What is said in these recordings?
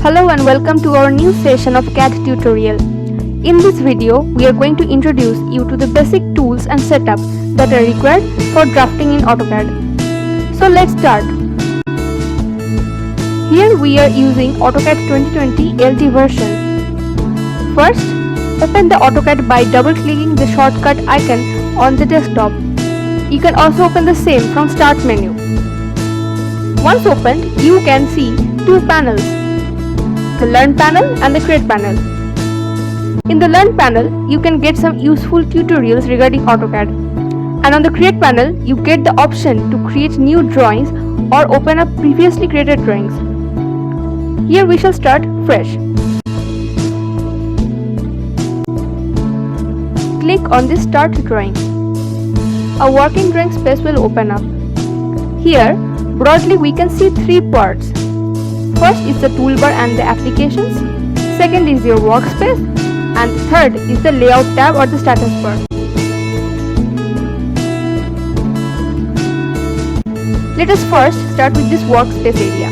Hello and welcome to our new session of CAD tutorial. In this video, we are going to introduce you to the basic tools and setup that are required for drafting in AutoCAD. So let's start. Here we are using AutoCAD 2020 LT version. First, open the AutoCAD by double-clicking the shortcut icon on the desktop. You can also open the same from Start menu. Once opened, you can see two panels, the Learn panel and the Create panel. In the Learn panel, you can get some useful tutorials regarding AutoCAD. And on the Create panel, you get the option to create new drawings or open up previously created drawings. Here we shall start fresh. Click on this Start Drawing. A working drawing space will open up. Here, broadly we can see three parts. First is the toolbar and the applications. Second is your workspace. And third is the layout tab or the status bar. Let us first start with this workspace area.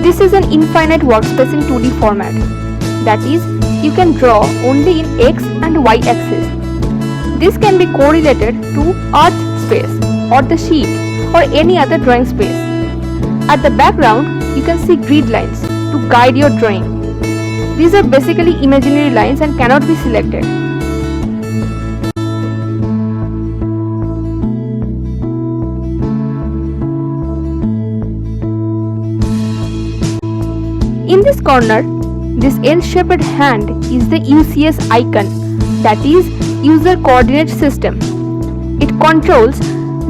This is an infinite workspace in 2D format. That is, you can draw only in X and Y axis. This can be correlated to Earth space or the sheet or any other drawing space. At the background, you can see grid lines to guide your drawing. These are basically imaginary lines and cannot be selected. In this corner, this L-shaped hand is the UCS icon, that is User Coordinate System. It controls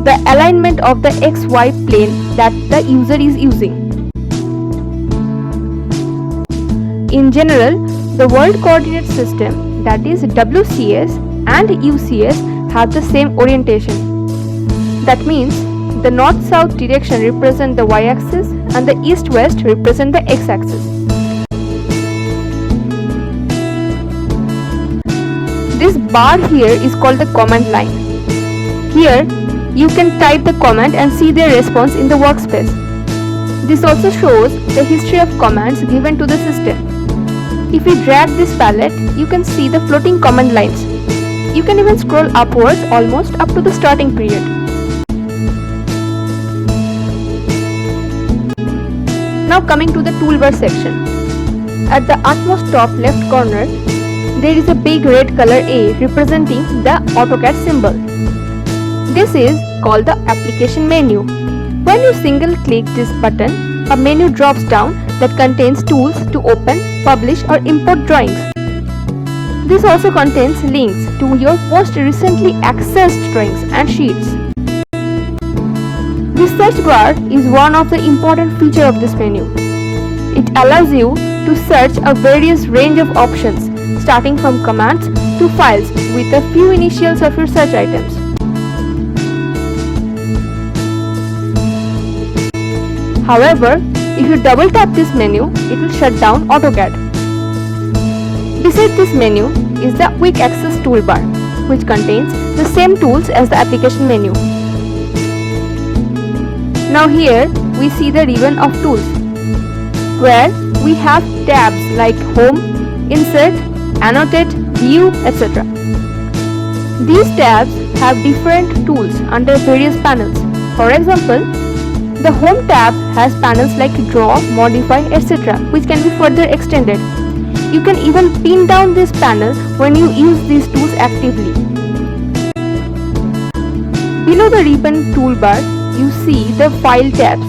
the alignment of the XY plane that the user is using. In general, the World Coordinate System, that is WCS and UCS, have the same orientation. That means the north-south direction represent the y-axis and the east-west represent the x-axis. This bar here is called the command line. Here, you can type the command and see their response in the workspace. This also shows the history of commands given to the system. If we drag this palette, you can see the floating command lines. You can even scroll upwards almost up to the starting period. Now coming to the toolbar section. At the utmost top left corner, there is a big red color A representing the AutoCAD symbol. This is called the application menu. When you single click this button, a menu drops down that contains tools to open, publish or import drawings. This also contains links to your most recently accessed drawings and sheets. This search bar is one of the important features of this menu. It allows you to search a various range of options, starting from commands to files with a few initials of your search items. However, if you double tap this menu, it will shut down AutoCAD. Beside this menu is the Quick Access toolbar, which contains the same tools as the application menu. Now here we see the ribbon of tools, where we have tabs like Home, Insert, Annotate, View, etc. These tabs have different tools under various panels. For example, the Home tab has panels like Draw, Modify, etc., which can be further extended. You can even pin down this panel when you use these tools actively. Below the ribbon toolbar, you see the File tabs,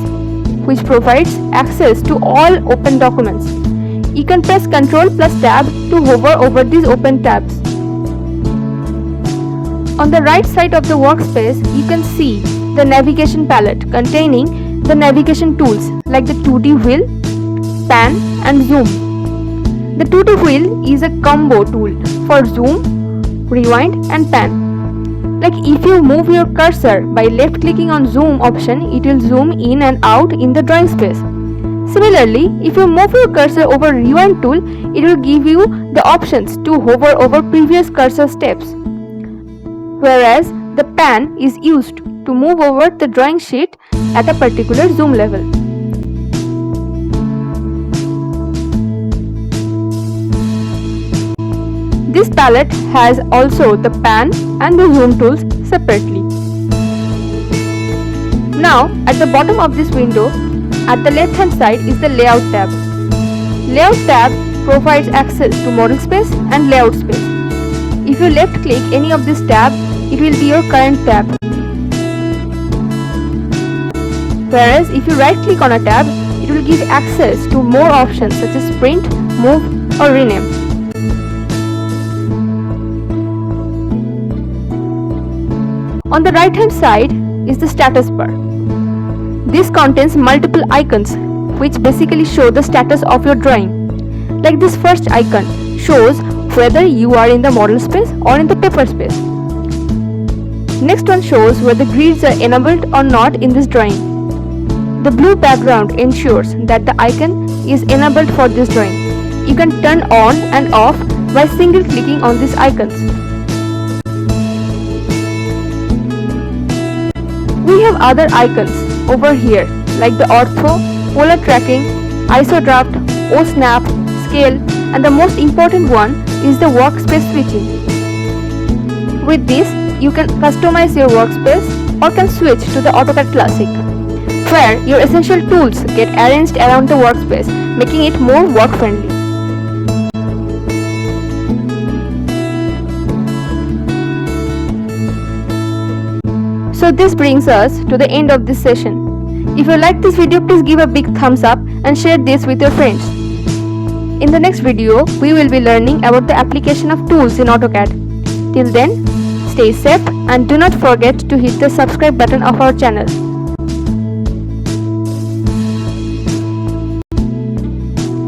which provides access to all open documents. You can press Ctrl plus Tab to hover over these open tabs. On the right side of the workspace, you can see the navigation palette containing the navigation tools like the 2D wheel, pan and zoom. The 2D wheel is a combo tool for zoom, rewind and pan. Like if you move your cursor by left clicking on zoom option, it will zoom in and out in the drawing space. Similarly, if you move your cursor over rewind tool, it will give you the options to hover over previous cursor steps. Whereas the pan is used to move over the drawing sheet at a particular zoom level. This palette has also the pan and the zoom tools separately. Now, at the bottom of this window, at the left hand side is the Layout tab. Layout tab provides access to model space and layout space. If you left click any of this tab, it will be your current tab. Whereas if you right click on a tab, it will give access to more options such as print, move or rename. On the right hand side is the status bar. This contains multiple icons which basically show the status of your drawing. Like this first icon shows whether you are in the model space or in the paper space. Next one shows whether grids are enabled or not in this drawing. The blue background ensures that the icon is enabled for this drawing. You can turn on and off by single clicking on these icons. We have other icons over here like the ortho, polar tracking, iso draft, O-snap, scale, and the most important one is the workspace switching. With this, you can customize your workspace or can switch to the AutoCAD Classic, where your essential tools get arranged around the workspace, making it more work-friendly. So this brings us to the end of this session. If you like this video, please give a big thumbs up and share this with your friends. In the next video, we will be learning about the application of tools in AutoCAD. Till then, stay safe and do not forget to hit the subscribe button of our channel.